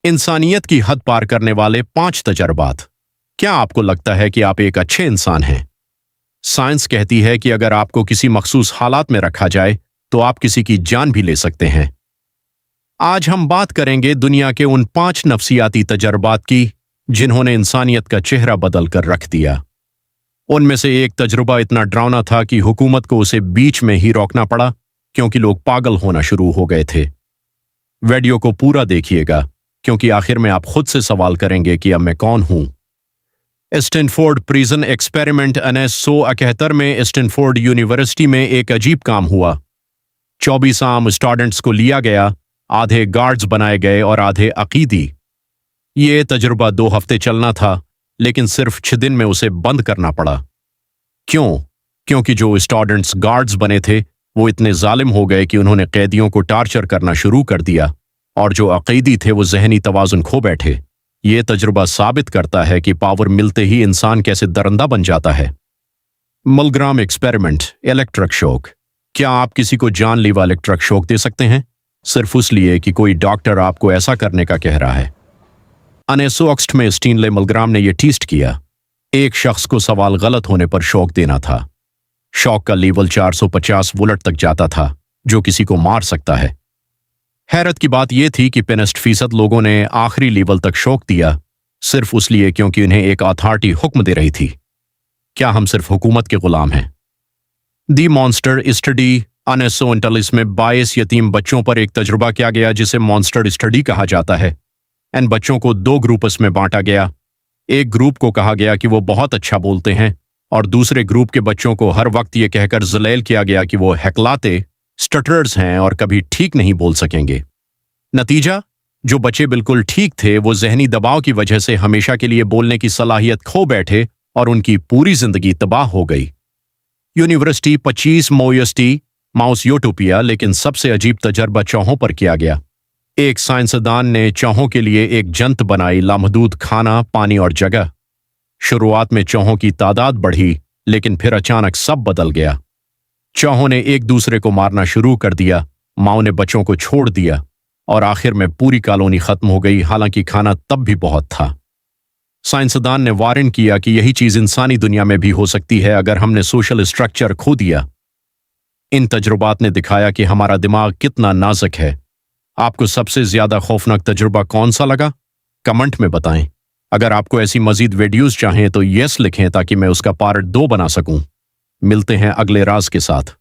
इंसानियत की हद पार करने वाले 5 तजर्बात। क्या आपको लगता है कि आप एक अच्छे इंसान हैं? साइंस कहती है कि अगर आपको किसी मखसूस हालात में रखा जाए तो आप किसी की जान भी ले सकते हैं। आज हम बात करेंगे दुनिया के उन 5 नफ्सियाती तजर्बात की जिन्होंने इंसानियत का चेहरा बदल कर रख दिया। उनमें से एक तजुर्बा इतना डरावना था कि हुकूमत को उसे बीच में ही रोकना पड़ा, क्योंकि लोग पागल होना शुरू हो गए थे। वीडियो को पूरा देखिएगा, क्योंकि आखिर में आप खुद से सवाल करेंगे कि अब मैं कौन हूं। स्टैनफोर्ड प्रिजन एक्सपेरिमेंट 1971 में स्टैनफोर्ड यूनिवर्सिटी में एक अजीब काम हुआ। 24 आम स्टूडेंट्स को लिया गया, आधे गार्ड्स बनाए गए और आधे अकीदी। ये तजुर्बा 2 हफ्ते चलना था, लेकिन सिर्फ 6 दिन में उसे बंद करना पड़ा। क्यों? क्योंकि जो स्टूडेंट्स गार्ड्स बने थे वो इतने जालिम हो गए कि उन्होंने कैदियों को टार्चर करना शुरू कर दिया, और जो अकीदी थे वो जहनी तवाजुन खो बैठे। ये तजुर्बा साबित करता है कि पावर मिलते ही इंसान कैसे दरंदा बन जाता है। मलग्राम एक्सपेरिमेंट, इलेक्ट्रिक शॉक। क्या आप किसी को जानलेवा इलेक्ट्रिक शॉक दे सकते हैं, सिर्फ इसलिए कि कोई डॉक्टर आपको ऐसा करने का कह रहा है? 1961 में स्टीनले मलग्राम ने यह टेस्ट किया। एक शख्स को सवाल गलत होने पर शॉक देना था। शॉक का लेवल 450 वोल्ट तक जाता था, जो किसी को मार सकता है। हैरत की बात यह थी कि 65% लोगों ने आखिरी लेवल तक शॉक दिया, सिर्फ इसलिए क्योंकि उन्हें एक अथॉरिटी हुक्म दे रही थी। क्या हम सिर्फ हुकूमत के गुलाम हैं? दी मॉन्स्टर स्टडी 1939 में 22 यतीम बच्चों पर एक तजुर्बा किया गया, जिसे मॉन्स्टर स्टडी कहा जाता है। इन बच्चों को 2 ग्रुप्स में बांटा गया। एक ग्रुप को कहा गया कि वो बहुत अच्छा बोलते हैं, और दूसरे ग्रुप के बच्चों को हर वक्त ये कहकर जलील किया गया कि वो हकलाते स्टटरर्स हैं और कभी ठीक नहीं बोल सकेंगे। नतीजा, जो बच्चे बिल्कुल ठीक थे वो जहनी दबाव की वजह से हमेशा के लिए बोलने की सलाहियत खो बैठे और उनकी पूरी जिंदगी तबाह हो गई। यूनिवर्सिटी 25 मोयस्टी माउस यूटोपिया। लेकिन सबसे अजीब तजर्बा चौहों पर किया गया। एक साइंसदान ने चौहों के लिए एक जंत बनाई, लामहदूद खाना, पानी और जगह। शुरुआत में चौहों की तादाद बढ़ी, लेकिन फिर अचानक सब बदल गया। चौहों ने एक दूसरे को मारना शुरू कर दिया, माओ ने बच्चों को छोड़ दिया, और आखिर में पूरी कॉलोनी खत्म हो गई। हालांकि खाना तब भी बहुत था। साइंसदान ने वार्न किया कि यही चीज इंसानी दुनिया में भी हो सकती है अगर हमने सोशल स्ट्रक्चर खो दिया। इन तजुर्बात ने दिखाया कि हमारा दिमाग कितना नाजुक है। आपको सबसे ज्यादा खौफनाक तजुर्बा कौन सा लगा? कमेंट में बताएं। अगर आपको ऐसी मजीद वीडियोस चाहें तो यस लिखें, ताकि मैं उसका पार्ट 2 बना सकूं। मिलते हैं अगले राज के साथ।